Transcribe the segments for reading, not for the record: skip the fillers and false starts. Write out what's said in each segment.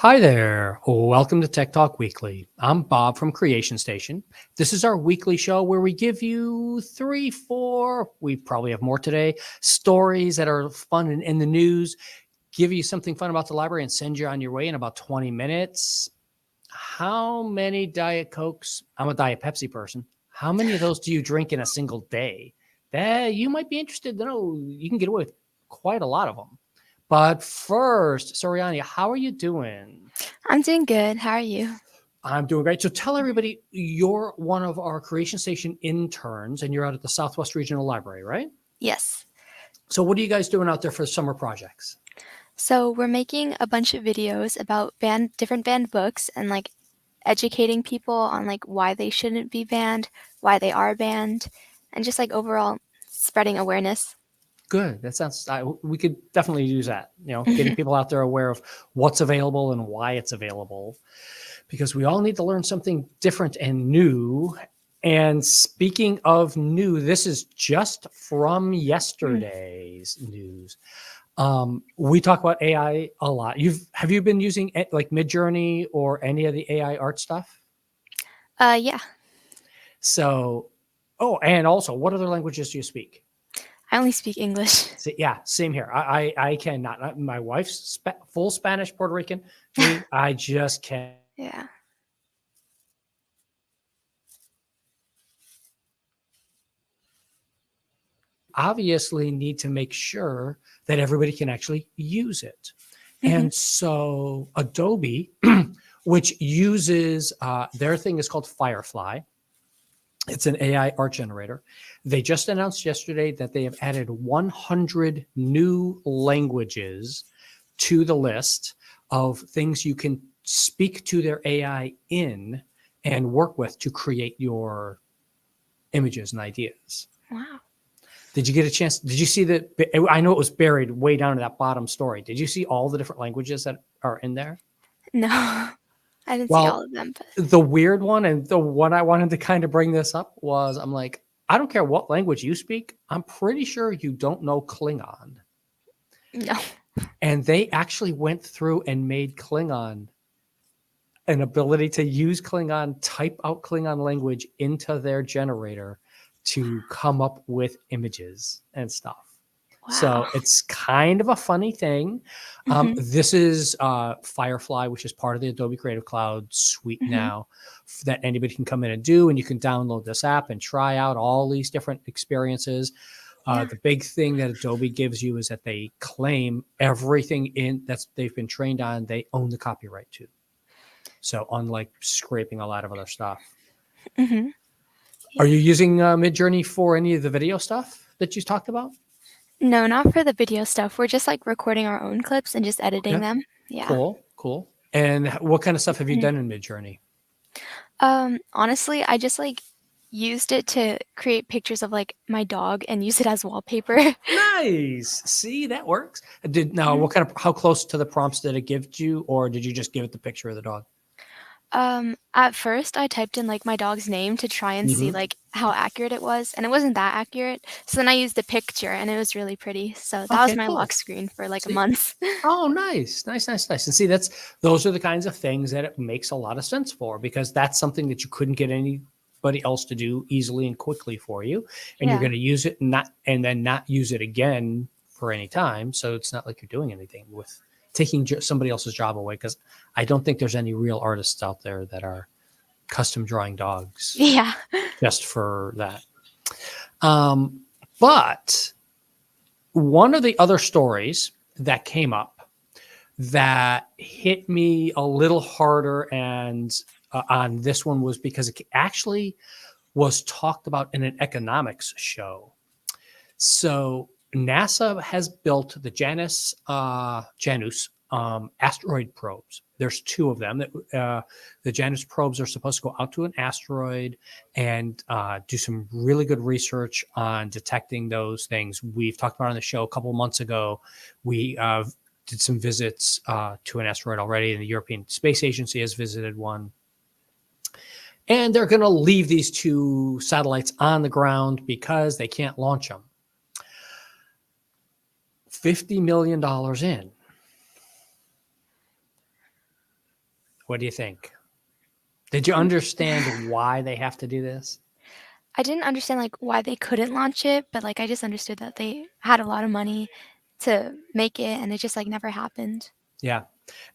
Hi there. Welcome to Tech Talk Weekly. I'm Bob from Creation Station. This is our weekly show where we give you three, four, we probably have more today, stories that are fun and in the news, give you something fun about the library and send you on your way in about 20 minutes. How many Diet Cokes? I'm a Diet Pepsi person. How many of those do you drink in a single day? That you might be interested to know. You can get away with quite a lot of them. But first, Soriani, how are you doing? I'm doing good. How are you? I'm doing great. So tell everybody you're one of our Creation Station interns and you're out at the Southwest Regional Library, right? Yes. So what are you guys doing out there for summer projects? So we're making a bunch of videos about different banned books and like educating people on like why they shouldn't be banned, why they are banned, and just like overall spreading awareness. Good. That sounds, we could definitely use that, getting Mhm. people out there aware of what's available and why it's available, because we all need to learn something different and new. And speaking of new, this is just from yesterday's news. We talk about AI a lot. Have you been using like Midjourney or any of the AI art stuff? Yeah. So, oh, and also, what other languages do you speak? I only speak English. So, yeah, same here. I cannot. My wife's full Spanish, Puerto Rican. Me, I just can't. Yeah. Obviously need to make sure that everybody can actually use it. Mhm. And so Adobe, which uses their thing is called Firefly. It's an AI art generator. They just announced yesterday that they have added 100 new languages to the list of things you can speak to their AI in and work with to create your images and ideas. Wow. Did you get a chance? Did you see that? I know it was buried way down in that bottom story. Did you see all the different languages that are in there? No. I didn't see all Well, of them, but the weird one and the one I wanted to kind of bring this up was I'm like, I don't care what language you speak. I'm pretty sure you don't know Klingon. no. And they actually went through and made Klingon an ability to use Klingon, type out Klingon language into their generator to come up with images and stuff. Wow. So it's kind of a funny thing. Mhm. This is Firefly, which is part of the Adobe Creative Cloud suite Mhm. now that anybody can come in and do. And you can download this app and try out all these different experiences. Yeah. The big thing that Adobe gives you is that they claim everything in that's they've been trained on, they own the copyright to. So unlike scraping a lot of other stuff. Mhm. Are Yeah. you using Midjourney for any of the video stuff that you talked about? No, not for the video stuff. We're just like recording our own clips and just editing Okay. them. Yeah. Cool, cool. And what kind of stuff have you Mhm. done in Midjourney? Honestly, I just like used it to create pictures of like my dog and use it as wallpaper. Nice. See, that works. Did now Mhm. what kind of how close to the prompts did it give to you, or did you just give it the picture of the dog? At first I typed in like my dog's name to try and see Hmm. like how accurate it was, and it wasn't that accurate. So then I used a picture and it was really pretty. So that was Okay, my lock cool. screen for like a See, month. oh, nice, nice, nice, nice. And see, those are the kinds of things that it makes a lot of sense for because that's something that you couldn't get anybody else to do easily and quickly for you, and you're Yeah. going to use it and then not use it again for any time. So it's not like you're doing anything with taking somebody else's job away. Because I don't think there's any real artists out there that are custom drawing dogs Yeah. just for that. Um, but one of the other stories that came up that hit me a little harder and on this one was because it actually was talked about in an economics show. So NASA has built the Janus asteroid probes. There's two of them. The Janus probes are supposed to go out to an asteroid and do some really good research on detecting those things. We've talked about on the show a couple of months ago. We did some visits to an asteroid already, and the European Space Agency has visited one. And they're going to leave these two satellites on the ground because they can't launch them. $50 million in. What do you think? Did you understand why they have to do this? I didn't understand like why they couldn't launch it, but like I just understood that they had a lot of money to make it and it just like never happened. Yeah.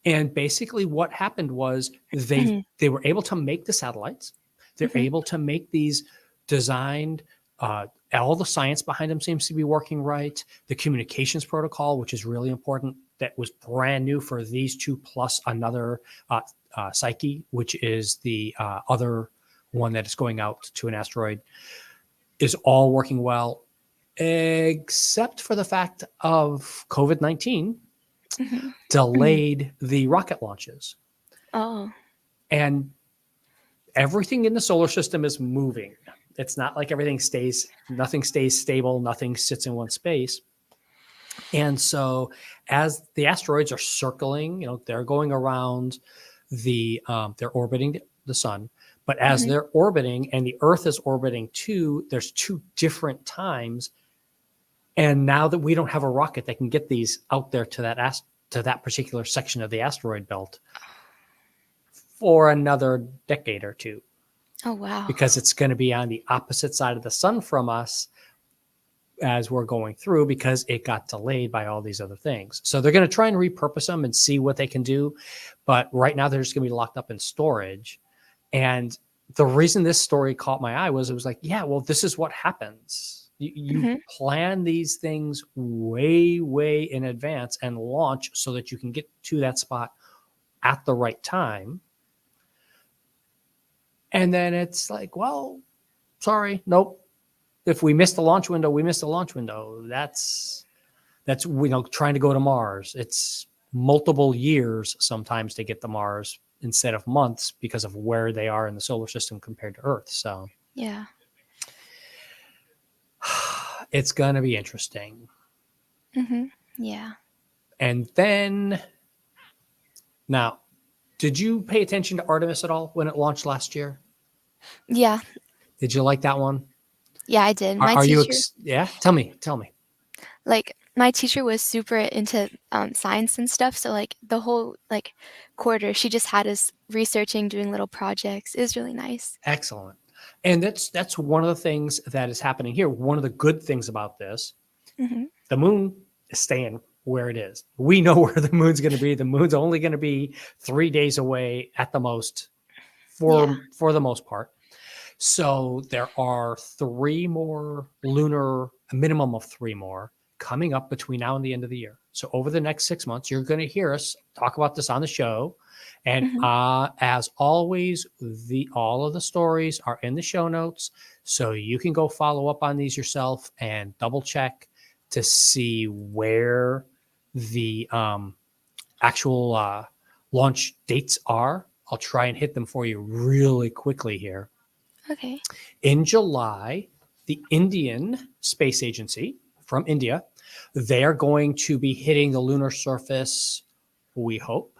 And basically what happened was Mhm. they were able to make the satellites. They're Mhm. able to make these designed, all the science behind them seems to be working right. The communications protocol, which is really important, that was brand new for these two plus another Psyche, which is the other one that is going out to an asteroid, is all working well, except for the fact of COVID-19 Mhm. Mhm. delayed the rocket launches. Oh. And everything in the solar system is moving. It's not like nothing stays stable, nothing sits in one space. And so as the asteroids are circling, they're going around they're orbiting the sun. But as Mhm. they're orbiting and the Earth is orbiting too, there's two different times. And now that we don't have a rocket that can get these out there to that particular section of the asteroid belt for another decade or two, Oh wow. because it's going to be on the opposite side of the sun from us as we're going through, because it got delayed by all these other things. So they're going to try and repurpose them and see what they can do. But right now they're just going to be locked up in storage. And the reason this story caught my eye was it was like, yeah, well, this is what happens. You Mhm. plan these things way, way in advance and launch so that you can get to that spot at the right time. And then it's like, well, sorry, nope. If we missed the launch window, we missed the launch window. That's trying to go to Mars. It's multiple years sometimes to get to Mars instead of months because of where they are in the solar system compared to Earth. So Yeah. it's going to be interesting. Mhm. Yeah. And then now, did you pay attention to Artemis at all when it launched last year? Yeah. Did you like that one? Yeah, I did. Are, My are you? teacher Yeah. Tell me. like my teacher was super into science and stuff, so like the whole like quarter she just had us researching, doing little projects. It was really nice. Excellent. And that's one of the things that is happening here. One of the good things about this, Mhm. the moon is staying where it is. We know where the moon's going to be. The moon's only going to be 3 days away at the most, Yeah. for the most part. So there are a minimum of three more coming up between now and the end of the year. So over the next 6 months, you're going to hear us talk about this on the show. And Mhm. as always, all of the stories are in the show notes, so you can go follow up on these yourself and double check to see where the actual launch dates are. I'll try and hit them for you really quickly here. Okay. In July, the Indian Space Agency from India, they are going to be hitting the lunar surface, we hope.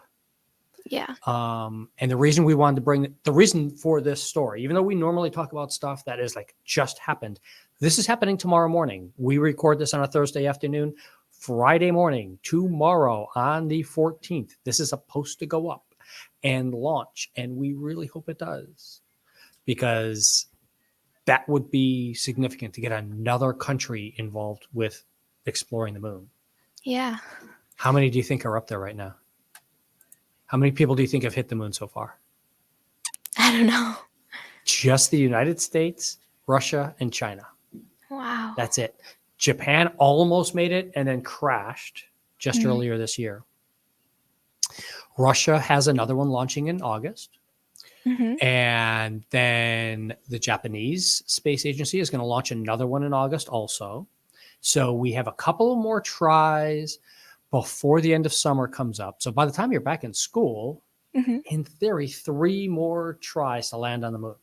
Yeah. And the reason for this story, even though we normally talk about stuff that is like just happened, this is happening tomorrow morning. We record this on a Thursday afternoon. Friday morning, tomorrow on the 14th, this is supposed to go up and launch. And we really hope it does, because that would be significant to get another country involved with exploring the moon. Yeah. How many do you think are up there right now? How many people do you think have hit the moon so far? I don't know. Just the United States, Russia, and China. Wow. That's it. Japan almost made it and then crashed just Mhm. earlier this year. Russia has another one launching in August. Mhm. And then the Japanese Space Agency is going to launch another one in August also. So we have a couple of more tries before the end of summer comes up. So by the time you're back in school, Mhm. in theory, three more tries to land on the moon.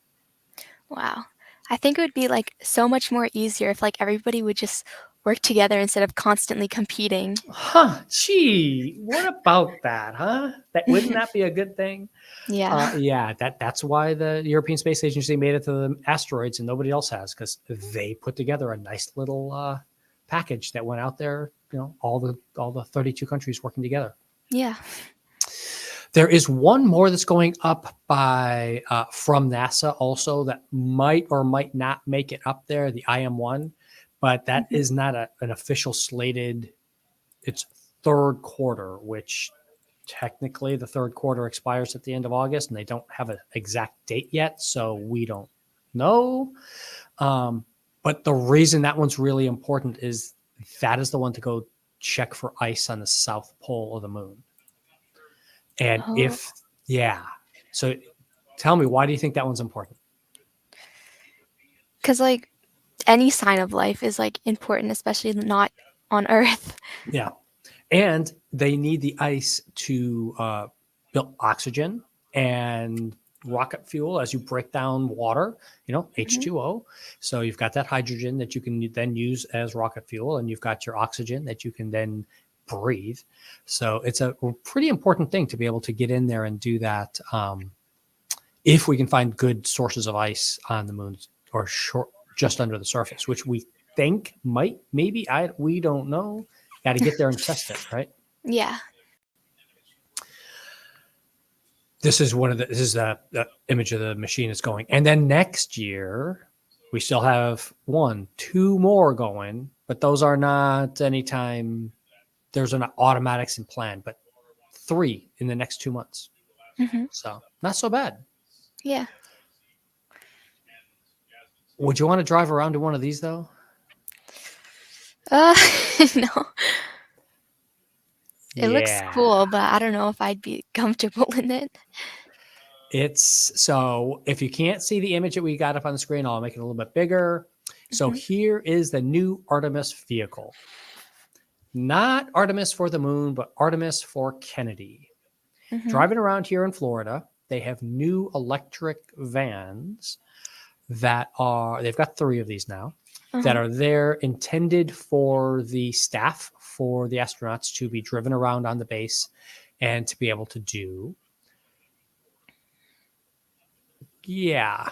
Wow. I think it would be like so much more easier if like everybody would just work together instead of constantly competing. Huh, gee, what about that, huh? Wouldn't that be a good thing? Yeah. Yeah, that's why the European Space Agency made it to the asteroids and nobody else has, because they put together a nice little package that went out there. All the 32 countries working together. Yeah. There is one more that's going up by from NASA also that might or might not make it up there, the IM-1, but that Mhm. is not an official slated. It's third quarter, which technically the third quarter expires at the end of August, and they don't have an exact date yet, so we don't know. But the reason that one's really important is that is the one to go check for ice on the south pole of the moon. And Oh, yeah. So tell me, why do you think that one's important? because like any sign of life is like important, especially not on Earth. Yeah. And they need the ice to build oxygen and rocket fuel as you break down water, Mhm. H2O. So you've got that hydrogen that you can then use as rocket fuel, and you've got your oxygen that you can then breathe. So it's a pretty important thing to be able to get in there and do that. If we can find good sources of ice on the moon or short, just under the surface, which we think we don't know. Got to get there and test it, right? Yeah. This is the image of the machine is going. And then next year, we still have two more going, but those are not anytime. There's an automatics in plan, but 3 in the next 2 months. Hmm. So not so bad. Yeah. Would you want to drive around to one of these though? Uh, no. It looks Yeah. cool, but I don't know if I'd be comfortable in it. So if you can't see the image that we got up on the screen, I'll make it a little bit bigger. So Hmm. here is the new Artemis vehicle. Not Artemis for the moon, but Artemis for Kennedy. Hmm. Driving around here in Florida, they have new electric vans they've got 3 of these now, that Uh-huh. are there intended for the staff, for the astronauts to be driven around on the base and to be able to do. Yeah.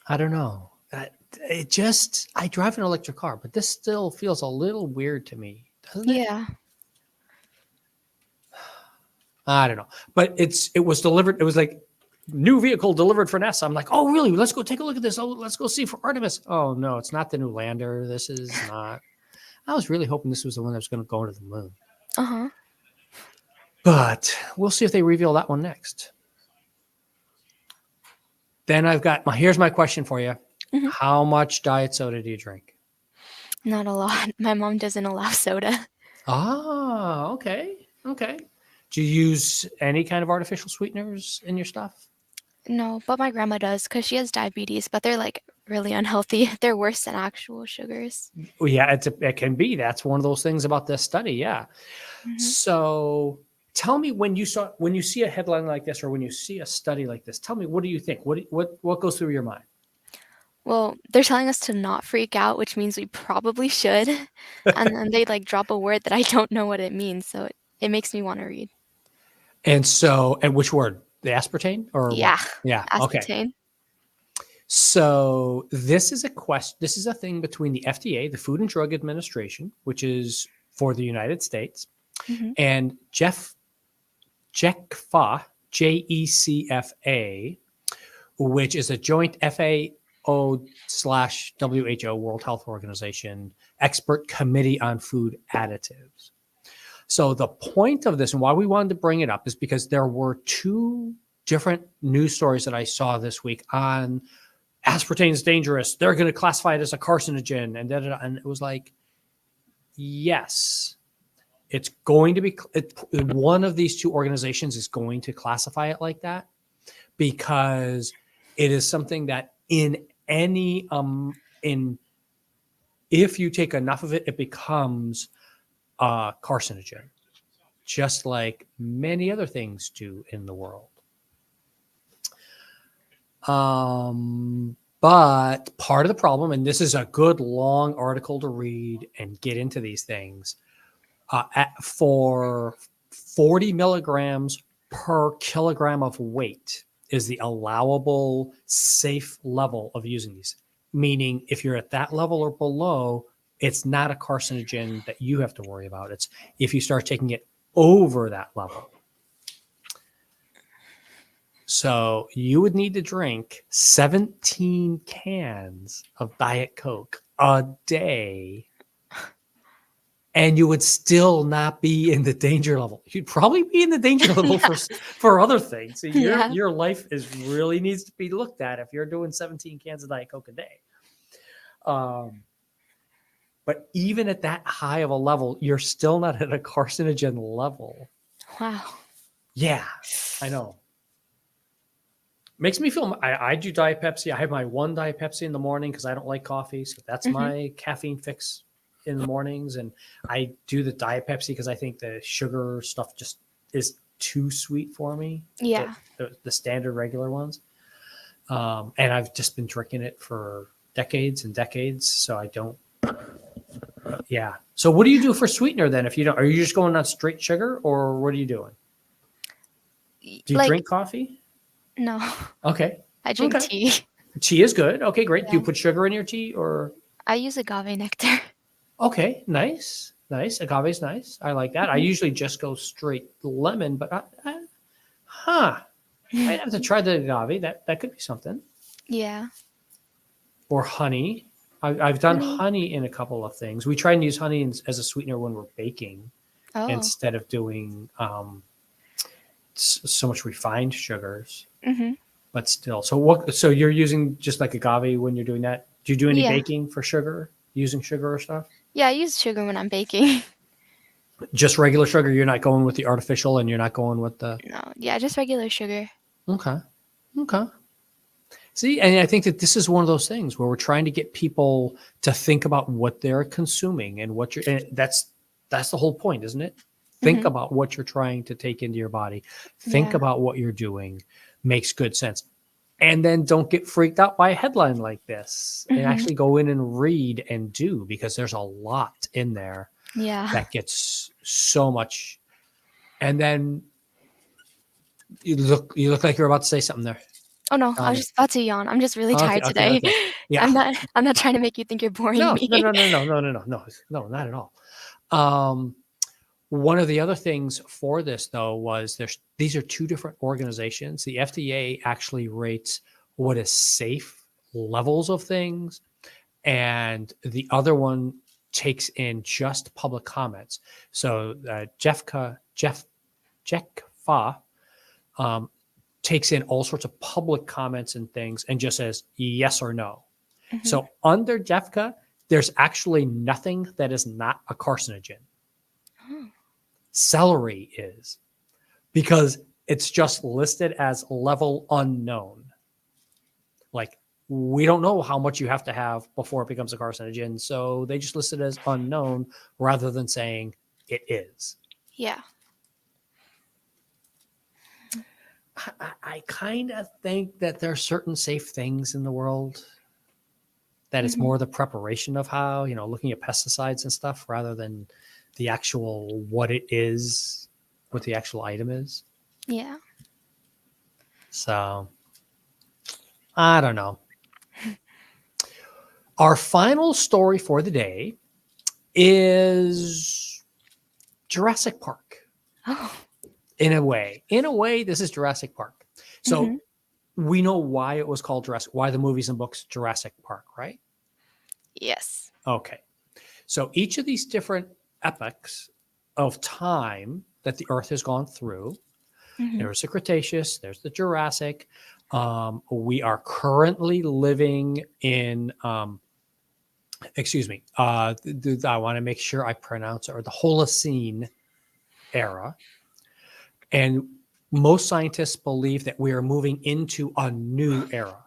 I don't know. I drive an electric car, but this still feels a little weird to me, doesn't it? Yeah. I don't know. But it was delivered. It was like new vehicle delivered for NASA. I'm like, oh, really? Let's go take a look at this. Oh, let's go see for Artemis. Oh, no, it's not the new lander. This is not. I was really hoping this was the one that was going to go to the moon. Uh-huh. But we'll see if they reveal that one next. Then here's my question for you. Hmm. How much diet soda do you drink? Not a lot. My mom doesn't allow soda. Ah, okay. Okay. Do you use any kind of artificial sweeteners in your stuff? No, but my grandma does because she has diabetes, but they're like really unhealthy. They're worse than actual sugars. Well, yeah, it can be. That's one of those things about this study. Yeah. Hmm. So tell me, when you see a headline like this, or when you see a study like this, tell me, what do you think? What goes through your mind? Well, they're telling us to not freak out, which means we probably should. And then they like drop a word that I don't know what it means, so it makes me want to read. And which word? The aspartame or Yeah, what? Yeah. Okay. aspartame. So this is a question. This is a thing between the FDA, the Food and Drug Administration, which is for the United States, Hmm. and JECFA, JECFA, which is a joint FAO/WHO, World Health Organization, expert committee on food additives. So the point of this and why we wanted to bring it up is because there were 2 different news stories that I saw this week on aspartame is dangerous. They're going to classify it as a carcinogen, and it was like, yes, it's going to be. One of these 2 organizations is going to classify it like that, because it is something that if you take enough of it, it becomes a carcinogen, just like many other things do in the world. But part of the problem, and this is a good long article to read and get into these things, for 40 milligrams per kilogram of weight is the allowable safe level of using these. Meaning, if you're at that level or below, it's not a carcinogen that you have to worry about. It's if you start taking it over that level. So you would need to drink 17 cans of Diet Coke a day, and you would still not be in the danger level. You'd probably be in the danger level for other things. So Yeah. your life really needs to be looked at if you're doing 17 cans of Diet Coke a day. But even at that high of a level, you're still not at a carcinogen level. Wow. Yeah, I know. Makes me feel. I do Diet Pepsi. I have my one Diet Pepsi in the morning because I don't like coffee, so that's my caffeine fix in the mornings. And I do the Diet Pepsi because I think the sugar stuff just is too sweet for me. Yeah. The standard regular ones. And I've just been drinking it for decades and decades, so I don't. Yeah. So what do you do for sweetener then? If you don't, are you just going on straight sugar, or what are you doing? Do you drink coffee? No. Okay. I drink tea. Tea is good. Okay, great. Yeah. Do you put sugar in your tea, or? I use agave nectar. Okay, nice. Agave's nice. I like that. I usually just go straight lemon, but I'd have to try the agave. That could be something. Yeah. Or honey. I've done honey in a couple of things. We try and use honey as a sweetener when we're baking instead of doing so much refined sugars. But still, so you're using just like agave when you're doing that? Do you do any baking for sugar, using sugar or stuff? Yeah, I use sugar when I'm baking. Just regular sugar? You're not going with the artificial, and you're not going with the... No, yeah, just regular sugar. Okay. See, and I think that this is one of those things where we're trying to get people to think about what they're consuming and what and that's the whole point, isn't it? Think about what you're trying to take into your body. Think about what you're doing. Makes good sense. And then don't get freaked out by a headline like this and actually go in and read and do, because there's a lot in there that gets so much. And then you look like you're about to say something there. Oh no, I was just about to yawn. I'm just really tired today. Okay. Yeah. I'm not trying to make you think you're boring me. No, not at all. One of the other things for this, though, was these are two different organizations. The FDA actually rates what is safe levels of things, and the other one takes in just public comments. So Jeffka takes in all sorts of public comments and things and just says yes or no. So under Jeffka, there's actually nothing that is not a carcinogen. Celery is, because it's just listed as level unknown. Like, we don't know how much you have to have before it becomes a carcinogen, so they just list it as unknown rather than saying it is. Yeah. I kind of think that there are certain safe things in the world that it's more the preparation of how, looking at pesticides and stuff rather than the actual what it is, what the actual item is. Yeah. So, I don't know. Our final story for the day is Jurassic Park. Oh. In a way, this is Jurassic Park. So we know why it was called why the movies and books Jurassic Park, right? Yes. Okay. So each of these different epochs of time that the Earth has gone through, there's the Cretaceous, there's the Jurassic. We are currently living in, I want to make sure I pronounce it, or the Holocene era. And most scientists believe that we are moving into a new era.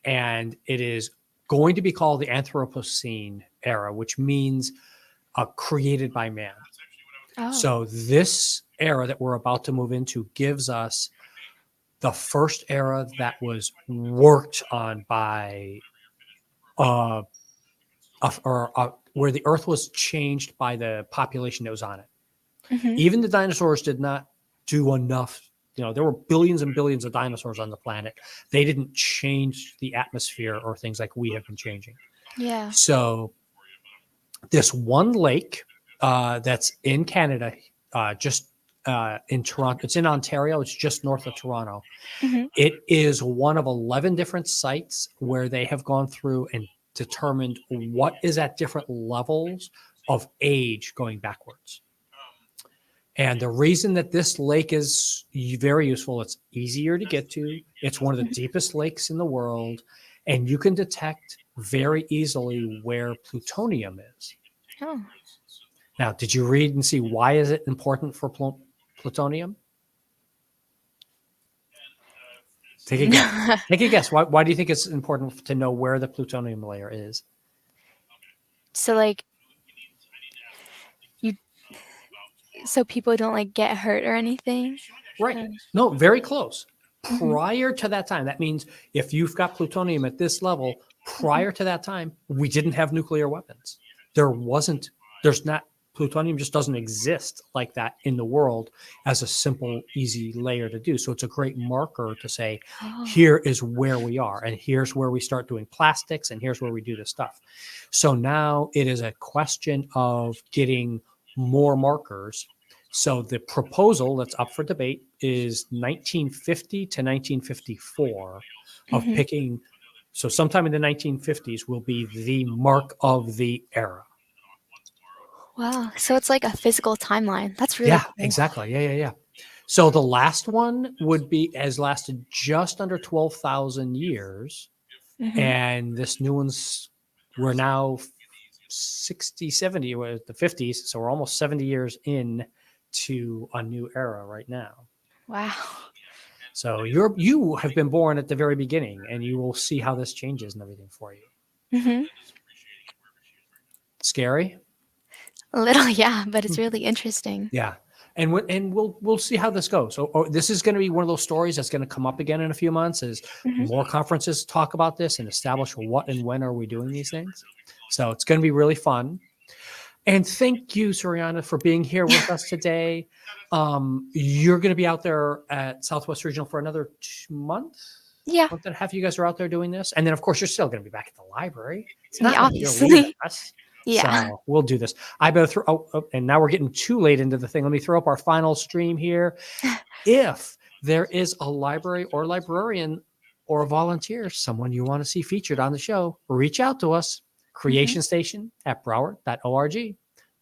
And it is going to be called the Anthropocene era, which means created by man. So this era that we're about to move into gives us the first era that was worked on by where the Earth was changed by the population that was on it. Even the dinosaurs did not do enough. There were billions and billions of dinosaurs on the planet. They didn't change the atmosphere or things like we have been changing. Yeah. So this one lake that's in Canada just in Toronto. It's in Ontario. It's just north of Toronto. Hmm. It is one of 11 different sites where they have gone through and determined what is at different levels of age going backwards. And the reason that this lake is very useful, it's easier to get to. It's one of the deepest lakes in the world, and you can detect very easily where plutonium is. Oh. Now, did you read and see why is it important for plutonium? Take a guess. Take a guess. Why do you think it's important to know where the plutonium layer is? So like you, so people don't like get hurt or anything. Right. No, very close. Mm-hmm. Prior to that time, that means if you've got plutonium at this level, prior to that time, we didn't have nuclear weapons. There's not, plutonium just doesn't exist like that in the world as a simple, easy layer to do. So it's a great marker to say, Oh. here is where we are, and here's where we start doing plastics, and here's where we do this stuff. So now it is a question of getting more markers. So the proposal that's up for debate is 1950 to 1954 of Mhm. picking. So sometime in the 1950s will be the mark of the era. Wow. So it's like a physical timeline. That's really Yeah, cool. exactly. Yeah. So the last one has lasted just under 12,000 years. Mhm. And this new one's, we're now 60, 70, we're at the 50s. So we're almost 70 years in to a new era right now. Wow. So you have been born at the very beginning, and you will see how this changes and everything for you. Mhm. Scary? A little, yeah, but it's really interesting. Yeah. And we'll see how this goes. So this is going to be one of those stories that's going to come up again in a few months as Mhm. more conferences talk about this and establish what and when are we doing these things. So it's going to be really fun. And thank you, Surina, for being here with us today. You're going to be out there at Southwest Regional for another month Yeah. and a half. You guys are out there doing this. And then, of course, you're still going to be back at the library. It's Yeah, not like you're leaving obviously. us. Yeah. So we'll do this. I better throw, and now we're getting too late into the thing. Let me throw up our final stream here. If there is a library or librarian or a volunteer, someone you want to see featured on the show, reach out to us, creationstation@broward.org.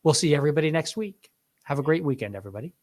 We'll see everybody next week. Have a great weekend, everybody.